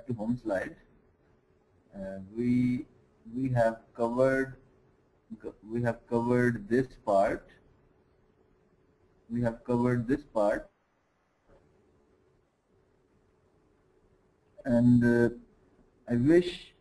to home slide. We have covered this part. We have covered this part, and I wish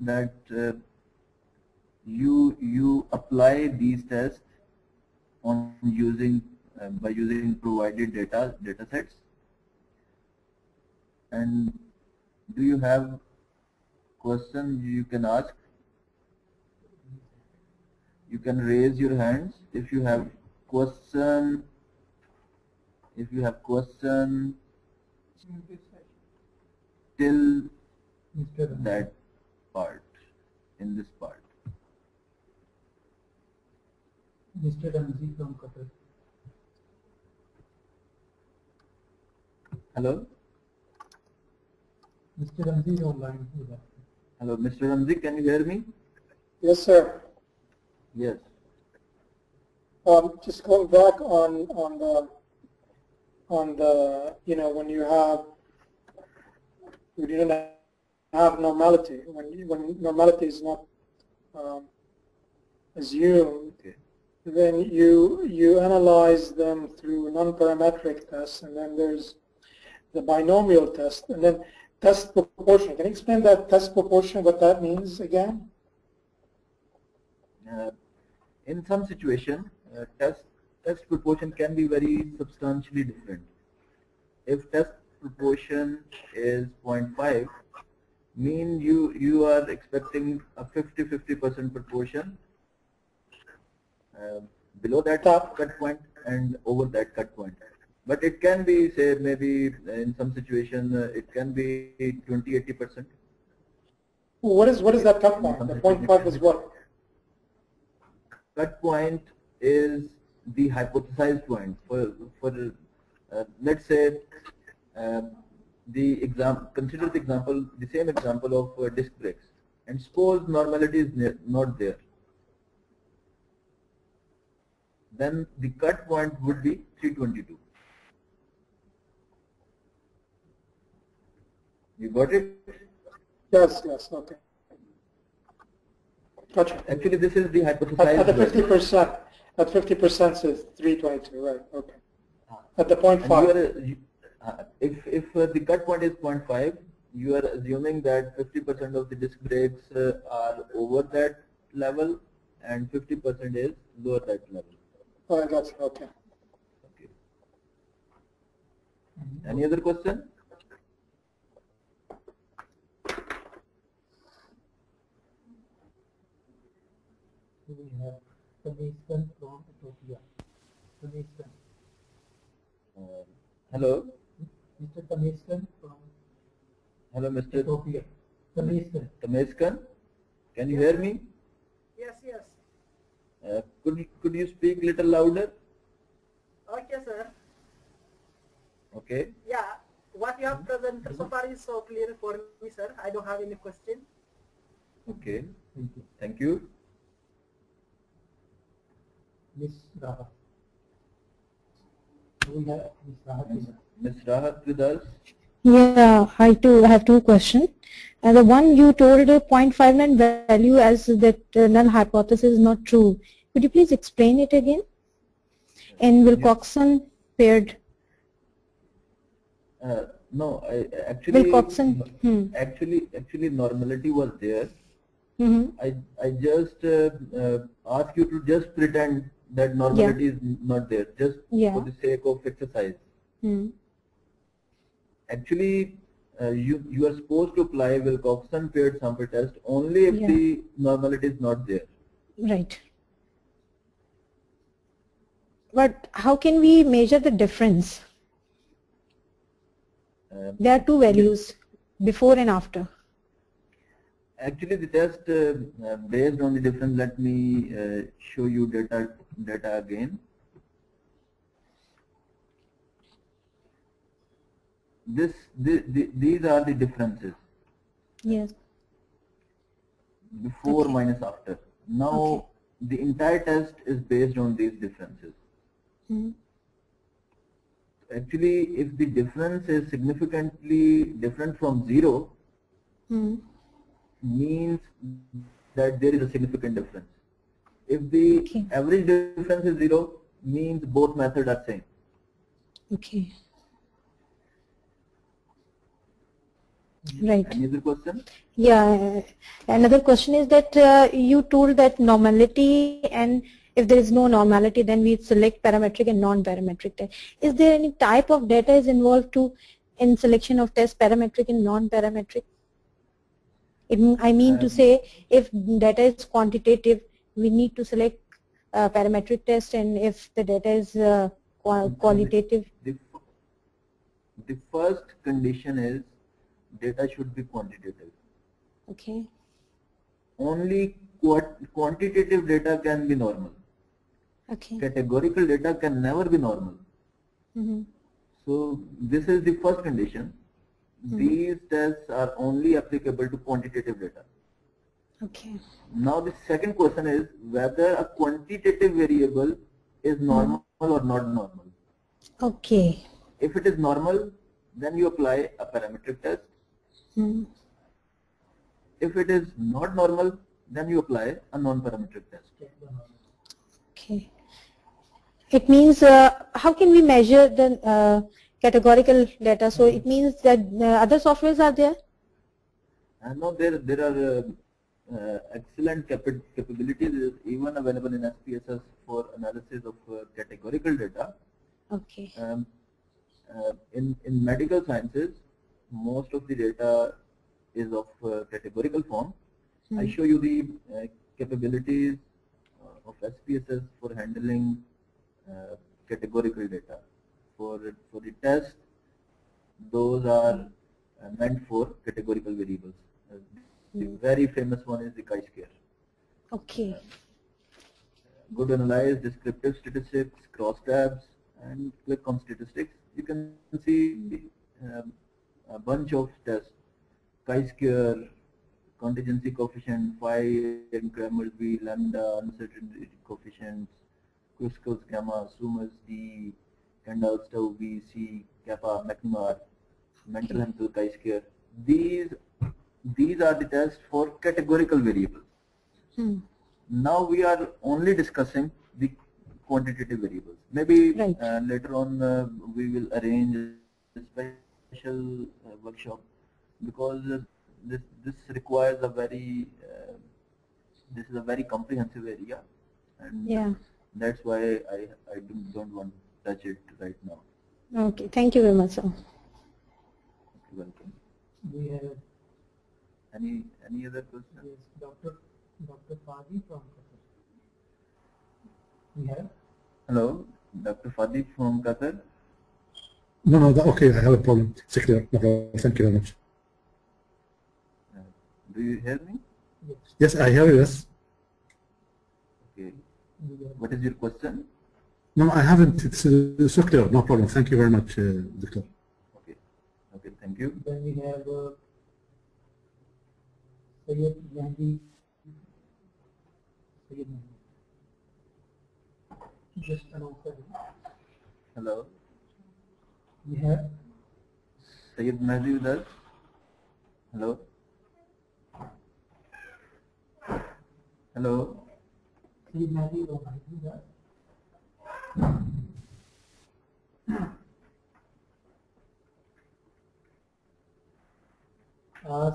that you apply these tests on by using provided data sets. And do you have questions you can ask? You can raise your hands if you have question. If you have question till that part, in this part. Mr. Ramzi from Qatar. Hello? Mr. Ramzi is online. Hello, Mr. Ramzi, can you hear me? Yes, sir. Yes. Just going back on the when you don't have normality, when normality is not assumed, Okay. then you analyze them through non-parametric tests, and then there's the binomial test, and then test proportion. Can you explain that test proportion, what that means again? In some situation, test proportion can be very substantially different. If test proportion is 0.5, mean you are expecting a 50% proportion below that cut point and over that cut point. But it can be, say, maybe in some situation it can be 20-80%. What is that cut point? The 0.5 is what? Cut point is the hypothesized point for let's say consider the same example of disc brakes, and suppose normality is not there. Then the cut point would be 322. You got it? Yes, okay. Gotcha. Actually, this is the hypothesized. At the 50%, at 50% is 322, right? Okay. At the 0.5. If the cut point is 0.5, you are assuming that 50% of the disc brakes are over that level and 50% is lower that level. Oh, I got it. Okay. Okay. Any other question? We have Taniskan from Ethiopia. Taniskan. Hello. Mr. Taniskan from Mr. Ethiopia. Taniskan. Can you hear me? Yes. Could you speak little louder? Okay, sir. Okay. Yeah, what you have presented so far is so clear for me, sir. I don't have any question. Okay. Thank you. Miss Rahat. We have Miss Rahat. Miss Rahat with us. Yeah, I have two questions. And the one you told 0.59 value as that null hypothesis is not true. Could you please explain it again? And Wilcoxon paired. No, actually, Wilcoxon. Actually, normality was there. Mm-hmm. I just ask you to just pretend that normality is not there, just for the sake of exercise. Actually, you are supposed to apply Wilcoxon paired sample test only if the normality is not there. Right. But how can we measure the difference? There are two values, before and after. Actually, the test based on the difference. Let me show you data again. These are the differences. Yes. Before minus after. Now the entire test is based on these differences. Actually, if the difference is significantly different from 0, means that there is a significant difference. If the average difference is 0, means both methods are same. Okay. Right. Any other question? Yeah. Another question is that you told that normality, and if there is no normality, then we select parametric and non-parametric test. Is there any type of data is involved in selection of test, parametric and non-parametric? I mean to say, if data is quantitative, we need to select parametric test, and if the data is qualitative. The first condition is data should be quantitative. Okay. Only quantitative data can be normal. Okay. Categorical data can never be normal. So this is the first condition. These tests are only applicable to quantitative data. Okay. Now the second question is whether a quantitative variable is normal or not normal. Okay. If it is normal, then you apply a parametric test. If it is not normal, then you apply a non-parametric test. Okay. It means how can we measure the categorical data? So it means that other softwares are there? No, there are excellent capabilities even available in SPSS for analysis of categorical data. Okay. In medical sciences, most of the data is of categorical form. I show you the capabilities of SPSS for handling categorical data. For the test, those are meant for categorical variables. The very famous one is the chi-square. Okay. Go to analyze descriptive statistics, crosstabs, and click on statistics. You can see a bunch of tests: chi-square, contingency coefficient, phi, and Kramer's V, lambda, uncertainty coefficients, Kruskal gamma, Sumas D, Kendall's tau V, C, kappa, McNamara, mental Hempel chi-square. These are the tests for categorical variables. Now we are only discussing the quantitative variables. Maybe later on we will arrange a special workshop, because this requires a very this is a very comprehensive area, and that's why I don't want to touch it right now. Okay, thank you very much, sir. You're welcome. We have any other questions? yes, Dr. Fadi from Qatar. We have. Hello, Dr. Fadi from Qatar. No, okay, I have a problem. It's clear. No problem. Thank you very much. Do you hear me? Yes. Yes, I hear you. Yes. Okay. What is your question? No, I haven't. It's so clear. No problem. Thank you very much, Doctor. Okay. Okay. Thank you. Then we have Sayyid Mehdi. Just announce that. Hello. We have Sayyid Mehdi with us. Hello. Hello. Sayyid Mehdi with us.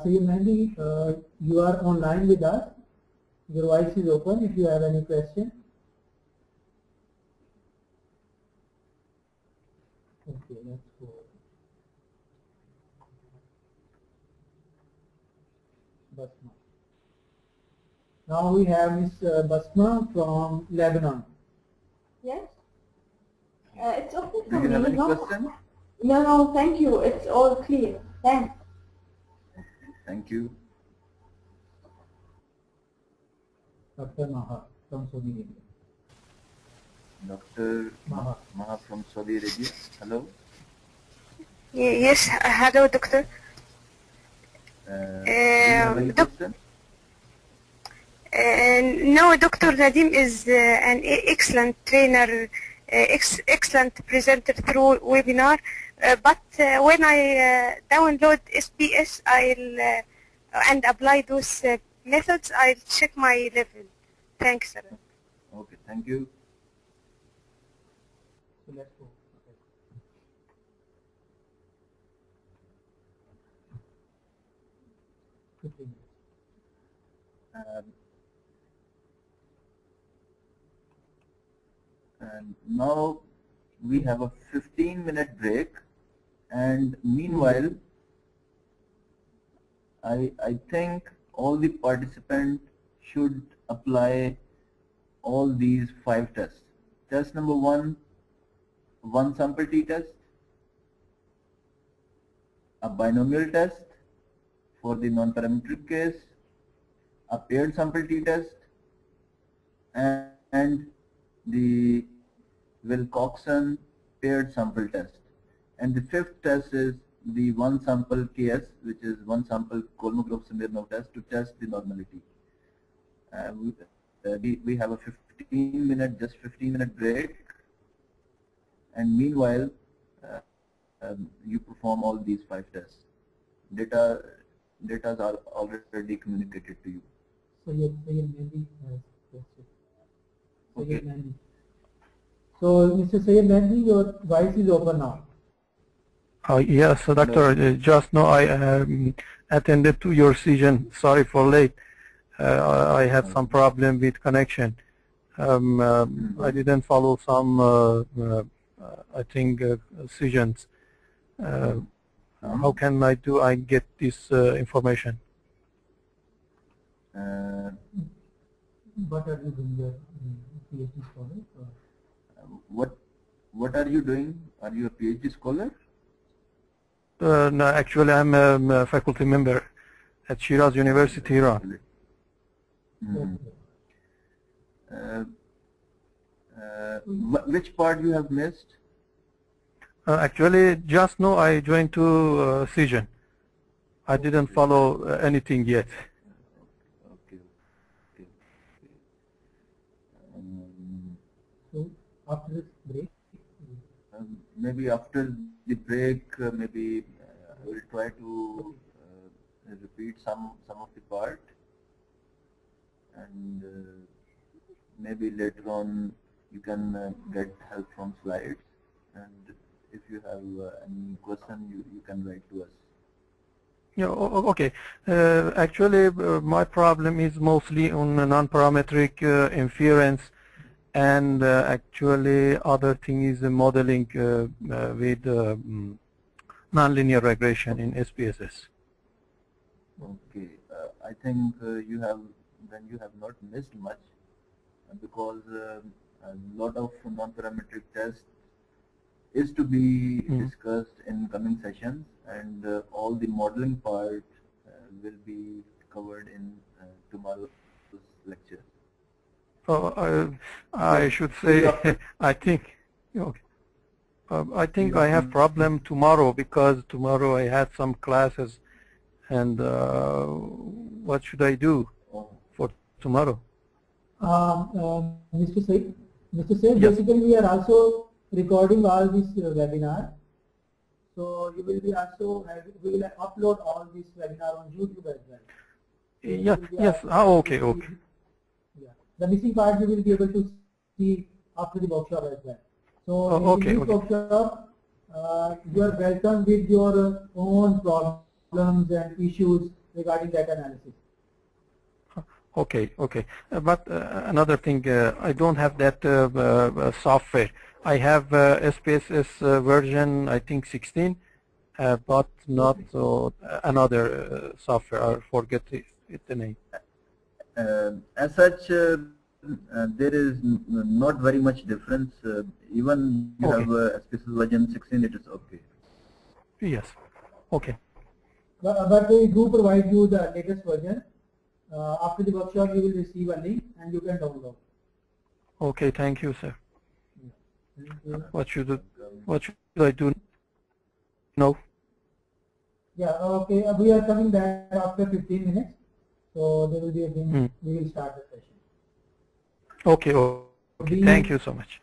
Sayyid Mehdi, you are online with us. Your voice is open if you have any question. Okay, let's go. Basma. Now we have Miss Basma from Lebanon. Yes. It's okay Do for you me. have any No, question? no, thank you. It's all clear. Thanks. Thank you. Dr. Maha from Saudi Arabia. Dr. Maha from Saudi Arabia. Hello. Yes, hello, doctor. Do you have any question? No, Dr. Nadim is an excellent trainer, excellent presenter through webinar. But when I download SPS, and apply those methods, I'll check my level. Thanks, sir. Okay, thank you. So let's go. Okay. 15 minutes. And now we have a 15-minute break, and meanwhile I think all the participants should apply all these 5 tests. Test number 1, one sample t-test, a binomial test for the non-parametric case, a paired sample t-test, and the Wilcoxon paired sample test. And the 5th test is the one sample KS, which is one sample Kolmogorov-Smirnov test to test the normality. We have a 15-minute break, and meanwhile you perform all these 5 tests. Data are already communicated to you. So maybe Okay. So Mr. Sayyid Mehdi, your device is open now. Yes, so Doctor, just now I attended to your session. Sorry for late. I had some problem with connection. I didn't follow some, I think, sessions. How can I get this information? What are you doing there? PhD scholar? What are you doing? Are you a PhD scholar? No, actually I'm a faculty member at Shiraz University, Iran. Which part you have missed? Actually, just now I joined to session. I didn't follow anything yet. Okay. So after this break? Maybe after the break, maybe I will try to repeat some of the part, and maybe later on you can get help from slides, and if you have any question you can write to us. Yeah, okay. Actually, my problem is mostly on non-parametric inference, and actually other thing is modeling with nonlinear regression in SPSS. Okay, I think you have not missed much, because a lot of non-parametric tests is to be discussed in coming sessions, and all the modeling part will be covered in tomorrow's lecture. I should say, I think I have problem tomorrow, because tomorrow I had some classes, and what should I do for tomorrow? Mr. Said, yes. Basically we are also recording all this webinar. So you will be also, we will upload all this webinar on YouTube as well. Yes. Okay. Yeah. The missing part you will be able to see after the workshop as well. So in this workshop, you are welcome with your own problems and issues regarding data analysis. Okay. But another thing, I don't have that software. I have SPSS version, I think 16, but not another software. I forget the name. As such, there is not very much difference. Even you have SPSS version 16, it is okay. Yes. Okay. But we do provide you the latest version. After the workshop, you will receive a link and you can download. Okay. Thank you, sir. Thank you. What should I do now? Yeah. Okay. We are coming back after 15 minutes. So there will be again. We will start the session. Okay. Thank you so much.